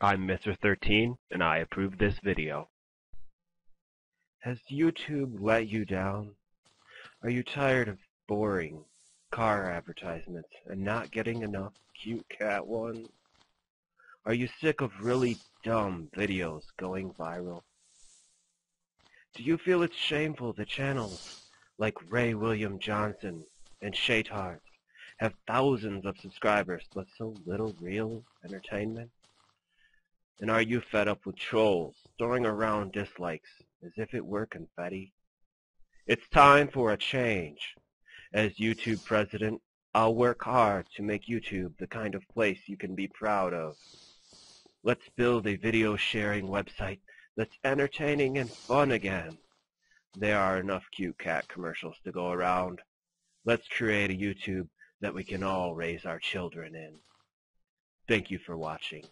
I'm Mythra13 and I approve this video. Has YouTube let you down? Are you tired of boring car advertisements and not getting enough cute cat ones? Are you sick of really dumb videos going viral? Do you feel it's shameful that channels like Ray William Johnson and Shaytards have thousands of subscribers but so little real entertainment? And are you fed up with trolls throwing around dislikes as if it were confetti? It's time for a change. As YouTube president, I'll work hard to make YouTube the kind of place you can be proud of. Let's build a video sharing website that's entertaining and fun again. There are enough cute cat commercials to go around. Let's create a YouTube that we can all raise our children in. Thank you for watching.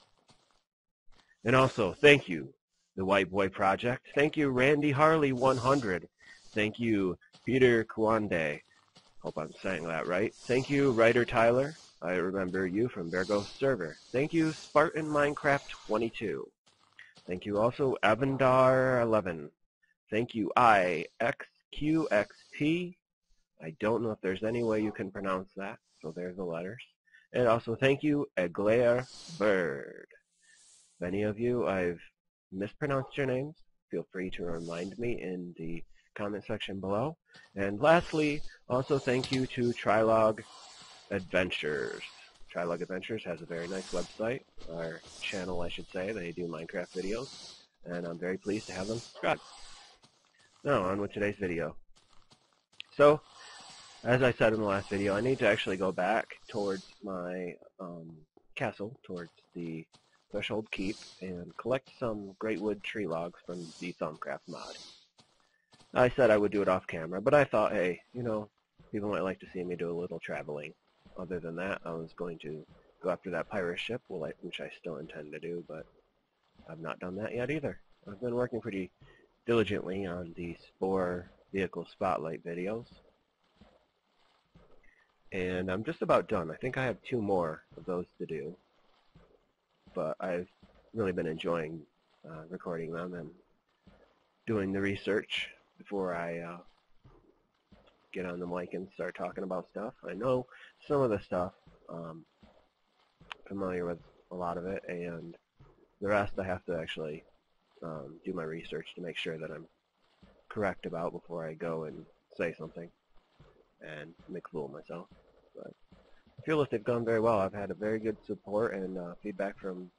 And also, thank you, the White Boy Project. Thank you, Randy Harley 100. Thank you, Peter Kwande. Hope I'm saying that right. Thank you, Writer Tyler. I remember you from Virgo's server. Thank you, Spartan Minecraft 22. Thank you also, Avendar 11. Thank you, IXQXP. I don't know if there's any way you can pronounce that, so there's the letters. And also, thank you, Eglaire Bird. If any of you I've mispronounced your names, feel free to remind me in the comment section below. And lastly, also thank you to Trilog Adventures. Trilog Adventures has a very nice website, or channel I should say. They do Minecraft videos, and I'm very pleased to have them subscribe. Now, on with today's video. So, as I said in the last video, I need to actually go back towards my castle, towards the Threshold Keep, and collect some great wood tree logs from the Thaumcraft mod. I said I would do it off camera, but I thought, hey, you know, people might like to see me do a little traveling. Other than that, I was going to go after that pirate ship, which I still intend to do, but I've not done that yet either. I've been working pretty diligently on the Spore Vehicle Spotlight videos, and I'm just about done. I think I have 2 more of those to do, but I've really been enjoying recording them and doing the research before I get on the mic and start talking about stuff. I know some of the stuff, familiar with a lot of it, and the rest I have to actually do my research to make sure that I'm correct about before I go and say something and make a fool of myself. But I feel that they've gone very well. I've had a very good support and feedback from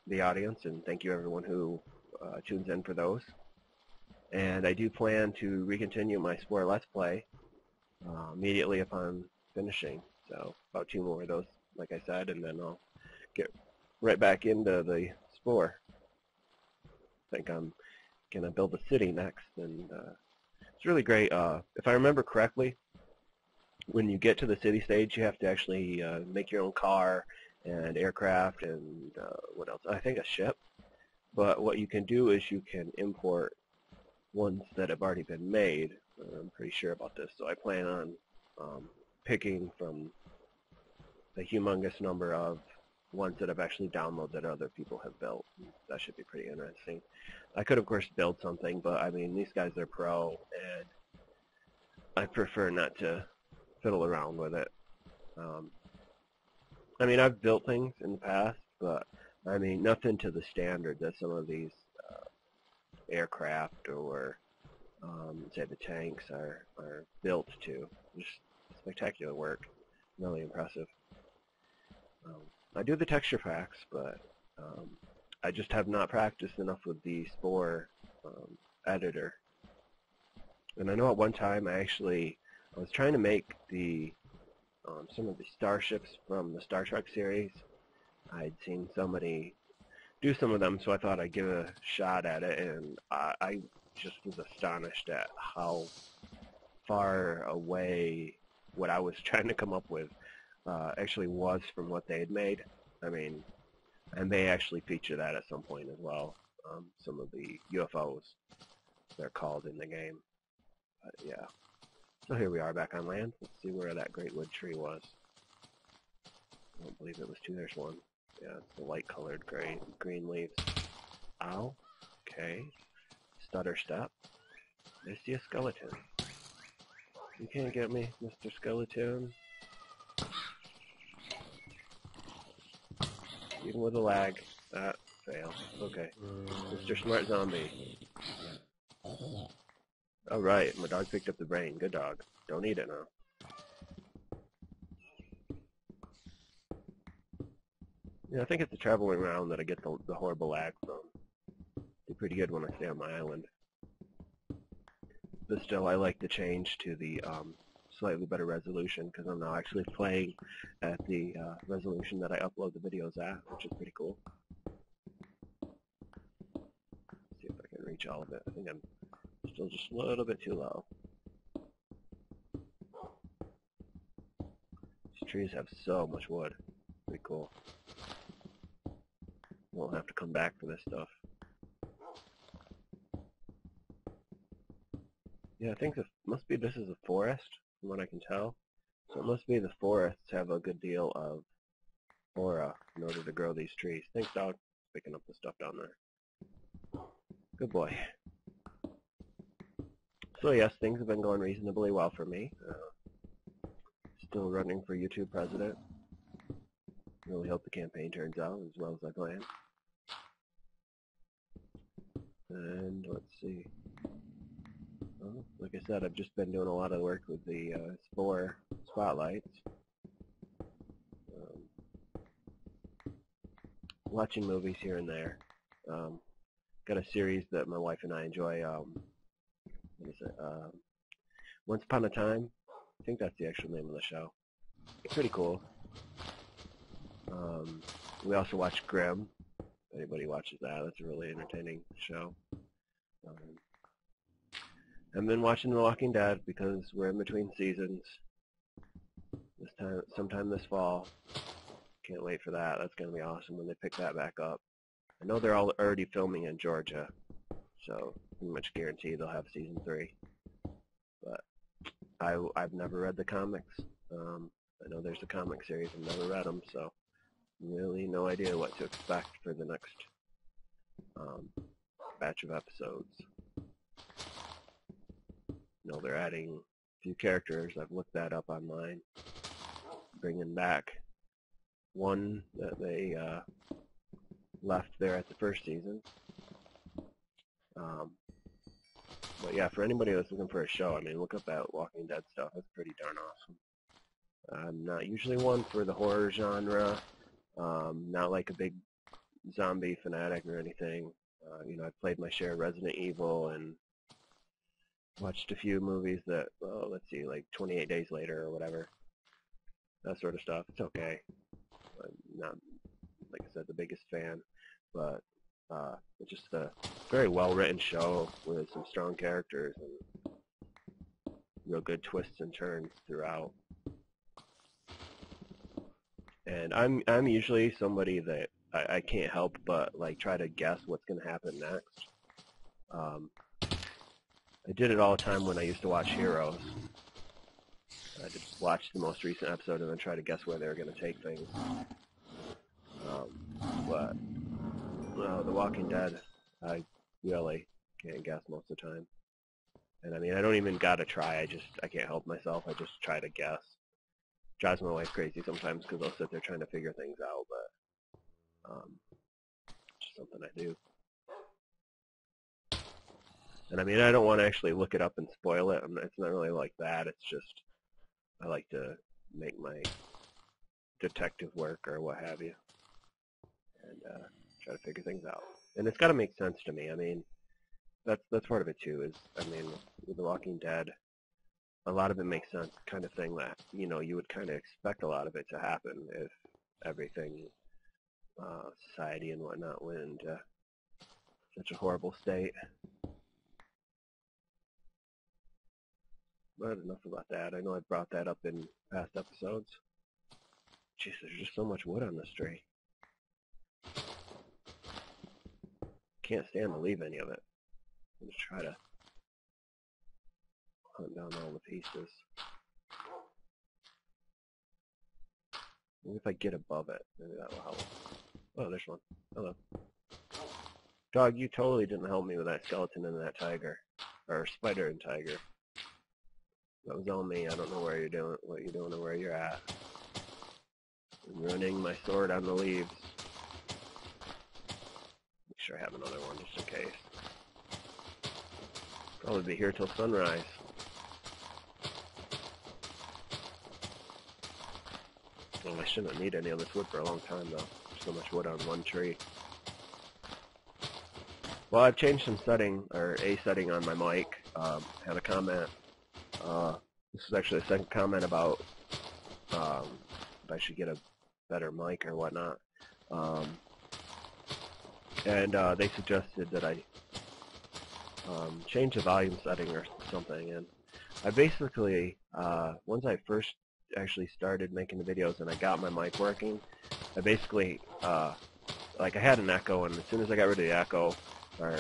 the audience, and thank you everyone who tunes in for those. And I do plan to recontinue my Spore Let's Play immediately upon finishing. So about 2 more of those, like I said, and then I'll get right back into the Spore. I think I'm going to build a city next, and it's really great. If I remember correctly, when you get to the city stage, you have to actually make your own car and aircraft and what else? I think a ship. But what you can do is you can import ones that have already been made. I'm pretty sure about this, so I plan on picking from the humongous number of ones that I've actually downloaded that other people have built. That should be pretty interesting. I could, of course, build something, but I mean, these guys are pro, and I prefer not to fiddle around with it. I mean, I've built things in the past, but I mean, nothing to the standard that some of these aircraft or, say, the tanks are built to. Just spectacular work. Really impressive. I do the texture packs, but I just have not practiced enough with the Spore editor. And I know at one time I was trying to make the some of the starships from the Star Trek series. I'd seen somebody do some of them, so I thought I'd give a shot at it, and I just was astonished at how far away what I was trying to come up with actually was from what they had made. I mean, and they actually feature that at some point as well. Some of the UFOs, they're called in the game. But yeah. So here we are back on land. Let's see where that great wood tree was. I don't believe it was 2. There's 1. Yeah, it's the light-colored green leaves. Ow. Okay. Stutter step. I see a skeleton. You can't get me, Mr. Skeleton. Even with a lag. That fail. Okay. Mr. Smart Zombie. Alright, my dog picked up the brain. Good dog. Don't eat it now. Yeah, I think it's the traveling around that I get the horrible lag from. Do pretty good when I stay on my island. But still, I like the change to the slightly better resolution because I'm now actually playing at the resolution that I upload the videos at, which is pretty cool. See if I can reach all of it. I think I'm still just a little bit too low. These trees have so much wood. Pretty cool. Won't have to come back for this stuff. Yeah, I think this is a forest, from what I can tell. So it must be the forests have a good deal of aura in order to grow these trees. Thanks, dog. Picking up the stuff down there. Good boy. So yes, things have been going reasonably well for me. Still running for YouTube president. Really hope the campaign turns out as well as I plan. And let's see. Well, like I said, I've just been doing a lot of work with the Spore spotlights. Watching movies here and there. Got a series that my wife and I enjoy. What is it? Once Upon a Time. I think that's the actual name of the show. It's pretty cool. We also watch Grimm. If anybody watches that, that's a really entertaining show. I've been watching The Walking Dead because we're in between seasons. Sometime this fall. Can't wait for that. That's going to be awesome when they pick that back up. I know they're all already filming in Georgia, so pretty much guarantee they'll have season 3. But I've never read the comics. I know there's a comic series. I've never read them, so really no idea what to expect for the next batch of episodes. You know, they're adding a few characters. I've looked that up online. Bringing back one that they left there at the first season. But yeah, for anybody that's looking for a show, I mean, look up that Walking Dead stuff. It's pretty darn awesome. I'm not usually one for the horror genre. Not like a big zombie fanatic or anything. You know, I've played my share of Resident Evil and watched a few movies that, well, let's see, like 28 Days Later or whatever. That sort of stuff. It's okay. I'm not, like I said, the biggest fan, but it's just a very well-written show with some strong characters and real good twists and turns throughout. And I'm usually somebody that I can't help but like try to guess what's going to happen next. I did it all the time when I used to watch Heroes. I just watch the most recent episode and then try to guess where they're going to take things. But The Walking Dead, I really can't guess most of the time. And I mean, I don't even gotta try. I can't help myself. I just try to guess. Drives my wife crazy sometimes because I'll sit there trying to figure things out, but it's just something I do. And I mean, I don't want to actually look it up and spoil it. It's not really like that. It's just I like to make my detective work or what have you, and try to figure things out. And it's got to make sense to me. I mean, that's part of it too. Is I mean, with The Walking Dead, a lot of it makes sense, kind of thing that you know you would kind of expect a lot of it to happen if everything, society and whatnot, went into such a horrible state. But enough about that. I know I brought that up in past episodes. Jeez, there's just so much wood on this tree. Can't stand to leave any of it. I'm just try to hunt down all the pieces. Maybe if I get above it, maybe that will help. Oh, there's one. Hello. Dog, you totally didn't help me with that skeleton and that tiger. Or spider and tiger. That was all me. I don't know where you're doing, what you're doing or where you're at. I'm running my sword on the leaves. Make sure I have another one just in case. Probably be here till sunrise. Well, I shouldn't need any of this wood for a long time though. So much wood on one tree. Well, I've changed some setting, or a setting on my mic. Had a comment. This is actually the second comment about if I should get a better mic or whatnot. And they suggested that I change the volume setting or something. And I basically, once I first actually started making the videos and I got my mic working, I basically, like I had an echo, and as soon as I got rid of the echo, or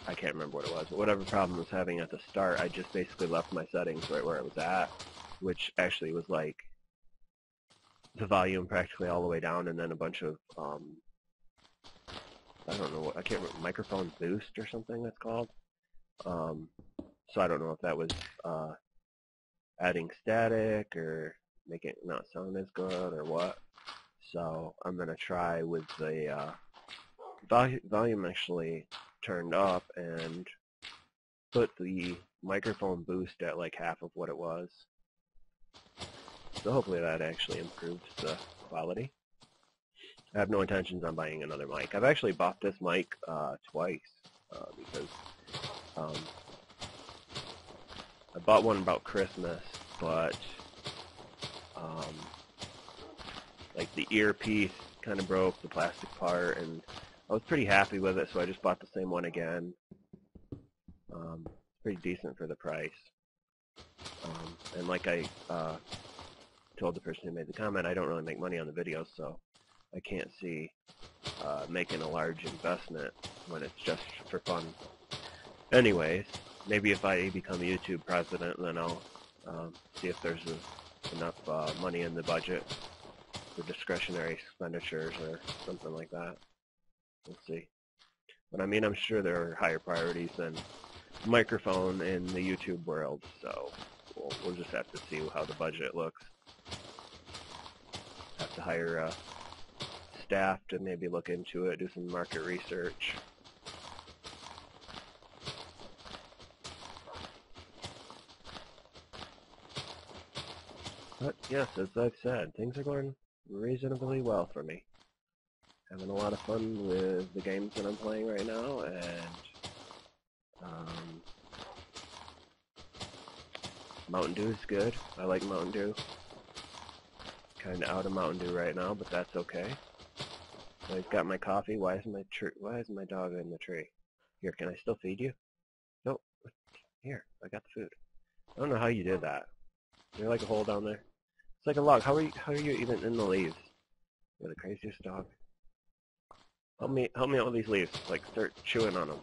I can't remember what it was, but whatever problem I was having at the start, I just basically left my settings right where it was at, which actually was like the volume practically all the way down, and then a bunch of, I don't know what, I can't remember, microphone boost or something that's called. So I don't know if that was adding static or making it not sound as good or what. So I'm going to try with the volume actually turned up and put the microphone boost at like half of what it was. So hopefully that actually improves the quality. I have no intentions on buying another mic. I've actually bought this mic twice because I bought one about Christmas, but like the earpiece kind of broke, the plastic part, and I was pretty happy with it, so I just bought the same one again. Pretty decent for the price. And like I told the person who made the comment, I don't really make money on the videos, so I can't see making a large investment when it's just for fun. Anyways, maybe if I become a YouTube president, then I'll see if there's enough money in the budget for discretionary expenditures or something like that. We'll see. But I mean, I'm sure there are higher priorities than microphone in the YouTube world, so we'll just have to see how the budget looks. Have to hire staff to maybe look into it, do some market research. But yes, as I've said, things are going reasonably well for me. Having a lot of fun with the games that I'm playing right now, and Mountain Dew is good. I like Mountain Dew. Kind of out of Mountain Dew right now, but that's okay. So I've got my coffee. Why is my dog in the tree? Here, can I still feed you? Nope. Here, I got the food. I don't know how you did that. Is there like a hole down there? It's like a log. How are you even in the leaves? You're the craziest dog. Help me out with these leaves. Like, start chewing on them.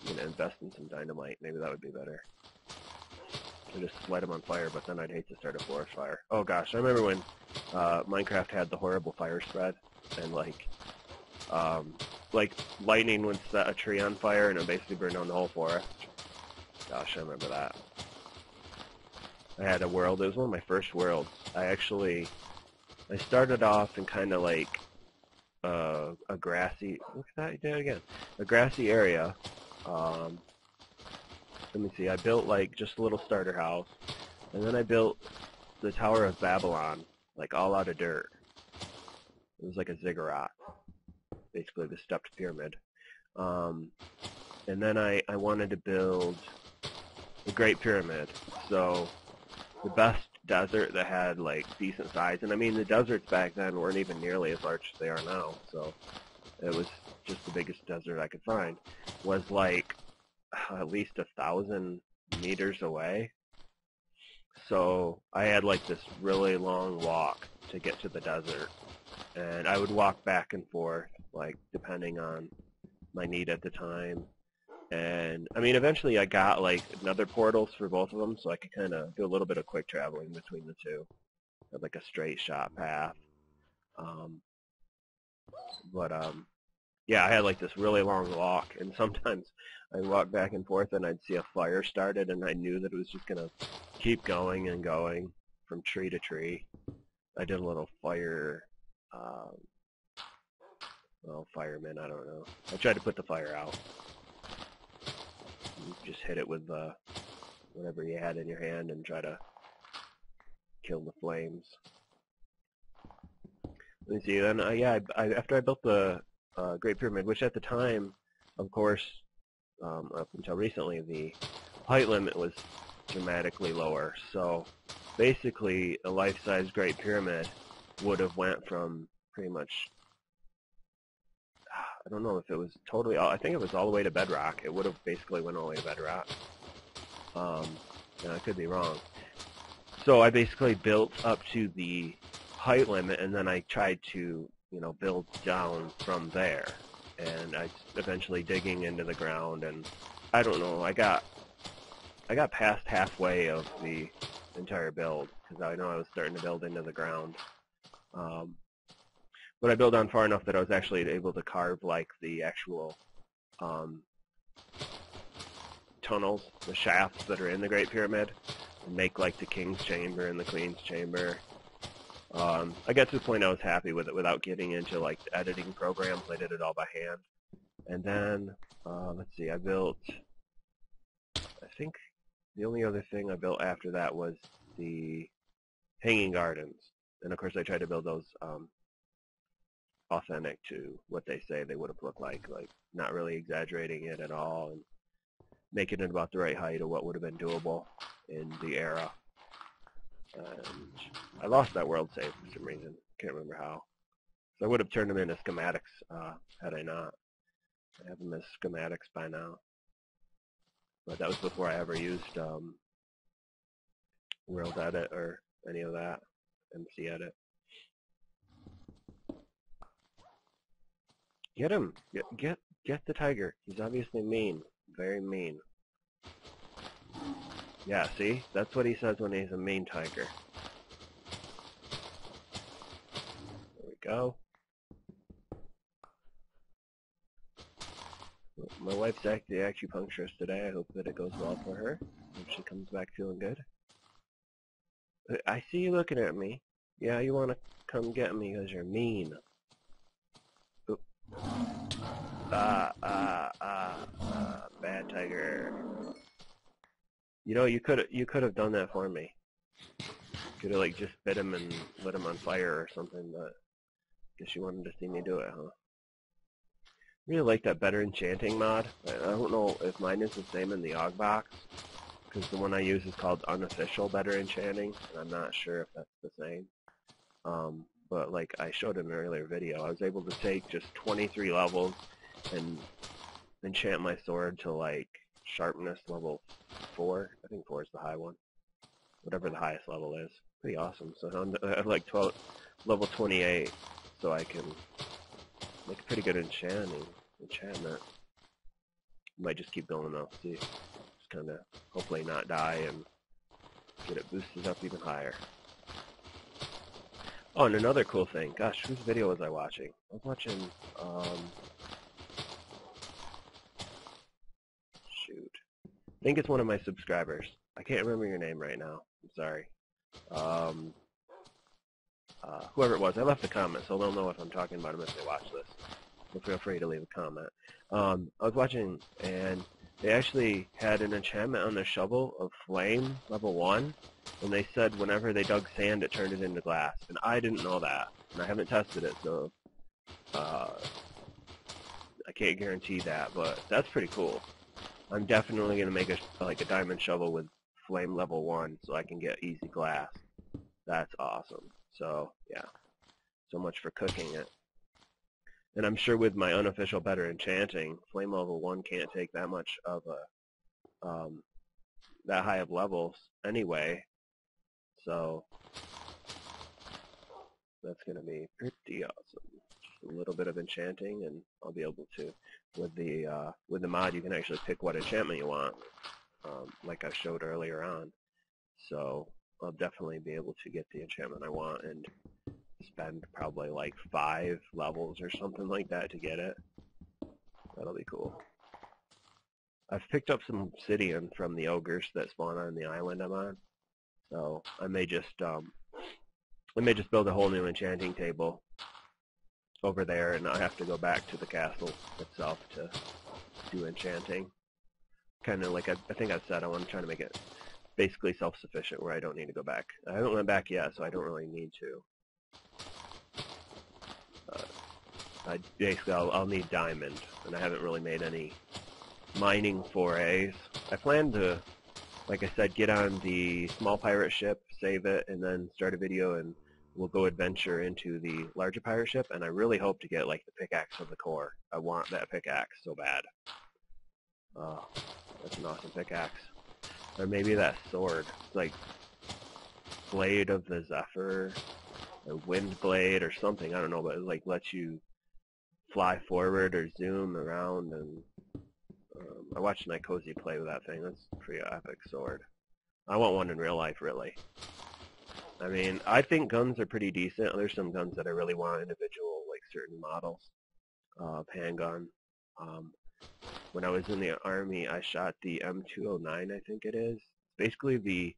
I'm gonna invest in some dynamite. Maybe that would be better. Or just light them on fire, but then I'd hate to start a forest fire. Oh gosh, I remember when Minecraft had the horrible fire spread, and like lightning would set a tree on fire and it basically burned down the whole forest. Gosh, I remember that. I had a world. It was one of my first worlds. I started off in kind of like a grassy. Look at that! You did it again. A grassy area. Let me see. I built like just a little starter house, and then I built the Tower of Babylon, like all out of dirt. It was like a ziggurat, basically the stepped pyramid. And then I wanted to build the Great Pyramid. So the best desert that had like decent size, and I mean the deserts back then weren't even nearly as large as they are now, so it was just the biggest desert I could find, was like at least 1,000 meters away. So I had like this really long walk to get to the desert, and I would walk back and forth, like depending on my need at the time. And I mean, eventually I got like nether portals for both of them, so I could kind of do a little bit of quick traveling between the two. had like a straight shot path. But yeah, I had like this really long walk, and sometimes I'd walk back and forth and I'd see a fire started, and I knew that it was just going to keep going and going from tree to tree. I did a little fire, well, fireman, I don't know. I tried to put the fire out. You just hit it with whatever you had in your hand and try to kill the flames. Let me see, then, yeah, after I built the Great Pyramid, which at the time, of course, up until recently, the height limit was dramatically lower. So basically, a life-size Great Pyramid would have went from pretty much, I don't know if it was totally, I think it was all the way to bedrock. It would have basically went all the way to bedrock. I could be wrong. So I basically built up to the height limit, and then I tried to, build down from there. And I eventually digging into the ground, and I don't know, I got past halfway of the entire build, because I know I was starting to build into the ground. But I built down far enough that I was actually able to carve like the actual tunnels, the shafts that are in the Great Pyramid, and make like the King's Chamber and the Queen's Chamber. I got to the point I was happy with it without getting into like the editing programs. I did it all by hand. And then, let's see, I think the only other thing I built after that was the Hanging Gardens. And of course I tried to build those authentic to what they say they would have looked like not really exaggerating it at all, and making it about the right height of what would have been doable in the era. And I lost that world save for some reason. Can't remember how. So I would have turned them into schematics had I not. I have them as schematics by now. But that was before I ever used World Edit or any of that, MC Edit. Get him! Get the tiger. He's obviously mean. Very mean. Yeah, see? That's what he says when he's a mean tiger. There we go. My wife's the acupuncturist today. I hope that it goes well for her. Hope she comes back feeling good. I see you looking at me. Yeah, you want to come get me because you're mean. Oop. Bad tiger. You could have done that for me. Could have like just bit him and lit him on fire or something, but guess you wanted to see me do it, huh? Really like that Better Enchanting mod. I don't know if mine is the same in the OG box, because the one I use is called Unofficial Better Enchanting, and I'm not sure if that's the same. But like I showed in an earlier video, I was able to take just 23 levels and enchant my sword to like sharpness level 4. I think 4 is the high one. Whatever the highest level is. Pretty awesome. So I have like level 28, so I can make a pretty good enchantment. Might just keep going though. See, just kind of hopefully not die and get it boosted up even higher. Oh, and another cool thing. Gosh, whose video was I watching? I was watching, shoot. I think it's one of my subscribers. I can't remember your name right now. I'm sorry. Whoever it was, I left a comment, so they'll know if I'm talking about them if they watch this. So feel free to leave a comment. I was watching, and they actually had an enchantment on their shovel of flame, level 1, and they said whenever they dug sand, it turned it into glass. And I didn't know that, and I haven't tested it, so I can't guarantee that, but that's pretty cool. I'm definitely going to make a diamond shovel with flame level 1 so I can get easy glass. That's awesome. So, yeah. So much for cooking it. And I'm sure with my unofficial Better Enchanting, flame level 1 can't take that much of a, that high of levels anyway. So, that's going to be pretty awesome. Just a little bit of enchanting, and I'll be able to, with the mod, you can actually pick what enchantment you want, like I showed earlier on. So, I'll definitely be able to get the enchantment I want and spend probably like 5 levels or something like that to get it. That'll be cool. I've picked up some obsidian from the ogres that spawn on the island I'm on, so I may just build a whole new enchanting table over there, and I have to go back to the castle itself to do enchanting. Kind of like I think I've said, I want to try to make it basically self-sufficient where I don't need to go back. I haven't went back yet, so I don't really need to. I'll need diamond, and I haven't really made any mining forays. I plan to, like I said, get on the small pirate ship, save it, and then start a video, and we'll go adventure into the larger pirate ship, and I really hope to get like the pickaxe of the core. I want that pickaxe so bad. Oh, that's an awesome pickaxe. Or maybe that sword. It's like Blade of the Zephyr, or Wind Blade, or something. I don't know, but it like lets you fly forward or zoom around. And I watched Nykozy play with that thing. That's a pretty epic sword. I want one in real life, really. I mean, I think guns are pretty decent. There's some guns that I really want individual, like certain models. Handgun. When I was in the Army, I shot the M209, I think it is. Basically the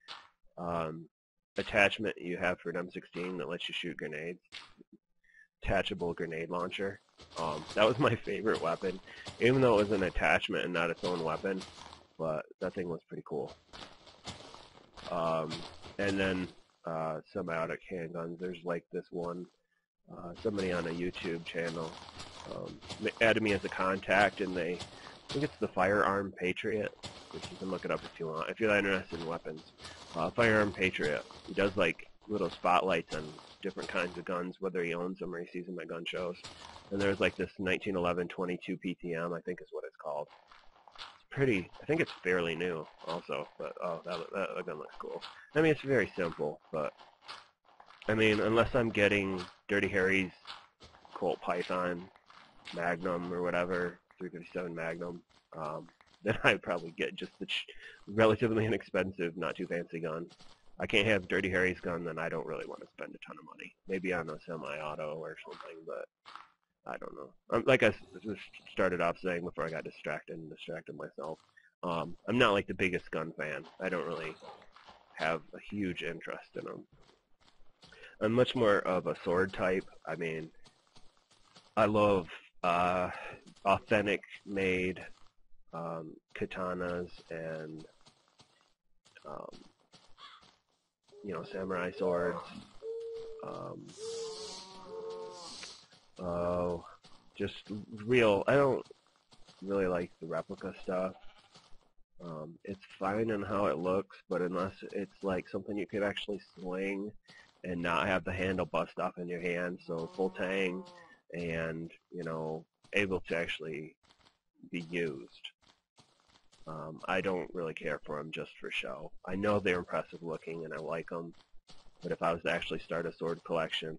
attachment you have for an M16 that lets you shoot grenades. Attachable grenade launcher. That was my favorite weapon, even though it was an attachment and not its own weapon. But that thing was pretty cool. And then semi-auto handguns. There's like this one, somebody on a YouTube channel added me as a contact, and I think it's the Firearm Patriot, which you can look it up if you want, if you're interested in weapons. Firearm Patriot. He does like little spotlights on different kinds of guns, whether he owns them or he sees them at gun shows. And there's like this 1911 22 PTM, I think is what it's called. It's pretty, I think it's fairly new also, but oh, that gun looks cool. I mean, it's very simple, but I mean, unless I'm getting Dirty Harry's Colt Python Magnum or whatever, 357 Magnum, then I'd probably get just the relatively inexpensive, not too fancy gun. I can't have Dirty Harry's gun, then I don't really want to spend a ton of money. Maybe on a semi-auto or something, but I don't know. Like I started off saying before I got distracted myself, I'm not like the biggest gun fan. I don't really have a huge interest in them. I'm much more of a sword type. I mean, I love authentic made katanas and you know, samurai swords. Just real. I don't really like the replica stuff. It's fine in how it looks, but unless it's like something you could actually swing and not have the handle bust off in your hand, so full tang and, you know, able to actually be used. I don't really care for them just for show. I know they're impressive looking and I like them, but if I was to actually start a sword collection,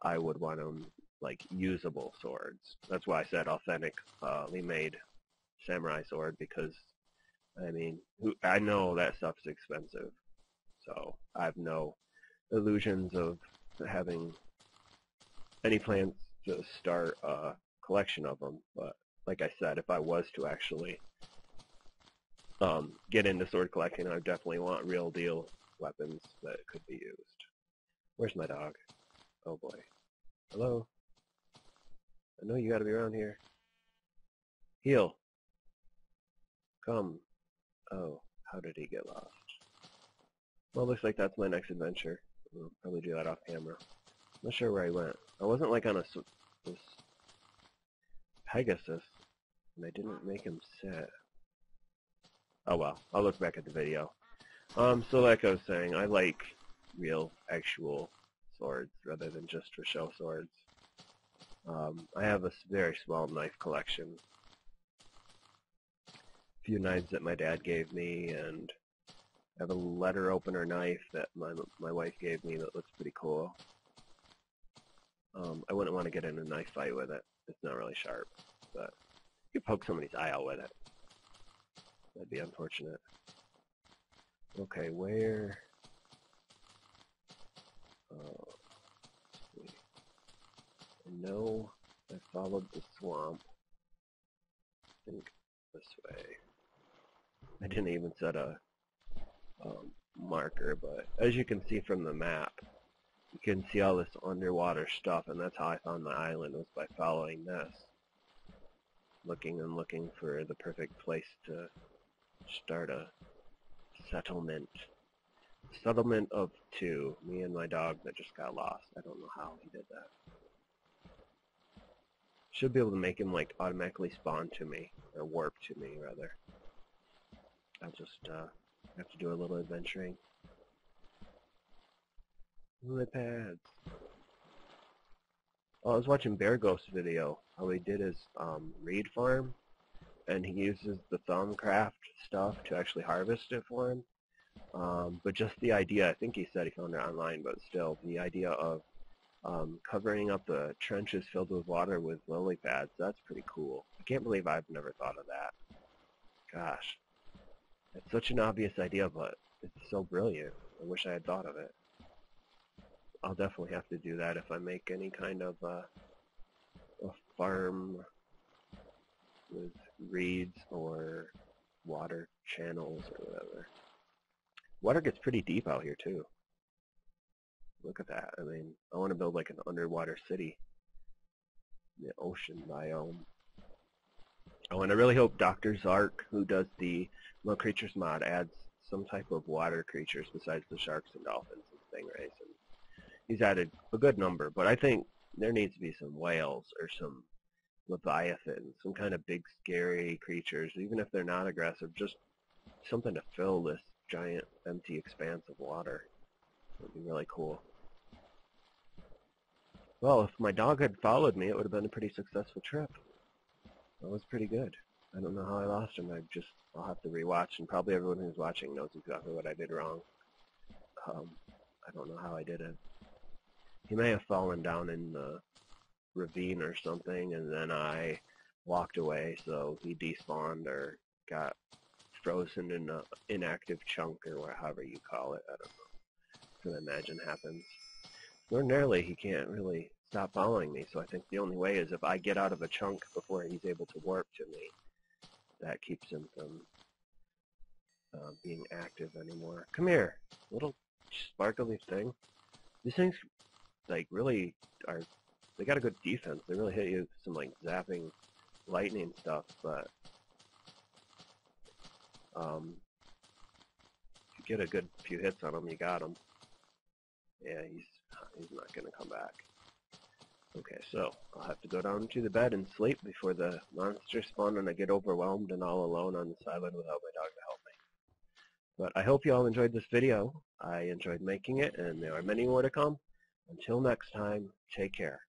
I would want them like usable swords. That's why I said authentically made samurai sword, because I mean, I know that stuff's expensive, so I have no illusions of having any plans to start a collection of them. But like I said, if I was to actually get into sword collecting, I definitely want real deal weapons that could be used. Where's my dog? Oh boy. Hello? I know you gotta be around here. Heal. Come. Oh, how did he get lost? Well, looks like that's my next adventure. We'll probably do that off camera. I'm not sure where he went. I wasn't like on this Pegasus, and I didn't make him sit. Oh well, I'll look back at the video. So like I was saying, I like real, actual swords rather than just for show swords. I have a very small knife collection. A few knives that my dad gave me, and I have a letter opener knife that my wife gave me that looks pretty cool. I wouldn't want to get in a knife fight with it. It's not really sharp, but you could poke somebody's eye out with it. That'd be unfortunate. Okay, where Let's see. I know I followed the swamp. I think this way. I didn't even set a marker, but as you can see from the map, you can see all this underwater stuff, and that's how I found the island, was by following this. Looking and looking for the perfect place to start a settlement. Settlement of 2. Me and my dog that just got lost. I don't know how he did that. Should be able to make him like automatically spawn to me, or warp to me rather. I'll just have to do a little adventuring. Lily pads. Oh, I was watching Bear Ghost's video. How he did his reed farm, and he uses the Thaumcraft stuff to actually harvest it for him. But just the idea, I think he said he found it online, but still, the idea of covering up the trenches filled with water with lily pads, that's pretty cool. I can't believe I've never thought of that. Gosh. It's such an obvious idea, but it's so brilliant. I wish I had thought of it. I'll definitely have to do that if I make any kind of a farm with reeds or water channels or whatever. Water gets pretty deep out here too. Look at that. I mean, I want to build like an underwater city in the ocean biome. Oh, and I really hope Dr. Zark, who does the Little Creatures mod, adds some type of water creatures besides the sharks and dolphins and stingrays. And he's added a good number, but I think there needs to be some whales or some leviathans, some kind of big scary creatures, even if they're not aggressive, just something to fill this giant empty expanse of water. It would be really cool. Well, if my dog had followed me, it would have been a pretty successful trip. That was pretty good. I don't know how I lost him. I'll have to rewatch, and probably everyone who's watching knows exactly what I did wrong. I don't know how I did it. He may have fallen down in the ravine or something, and then I walked away, so he despawned or got frozen in an inactive chunk, or however you call it. I don't know. I can imagine happens. Ordinarily, he can't really stop following me, so I think the only way is if I get out of a chunk before he's able to warp to me. That keeps him from being active anymore. Come here, little sparkly thing. These things, like, really are, they got a good defense. They really hit you with some, like, zapping lightning stuff, but if you get a good few hits on him, you got him. Yeah, he's not going to come back. Okay, so I'll have to go down to the bed and sleep before the monsters spawn and I get overwhelmed and all alone on this island without my dog to help me. But I hope you all enjoyed this video. I enjoyed making it, and there are many more to come. Until next time, take care.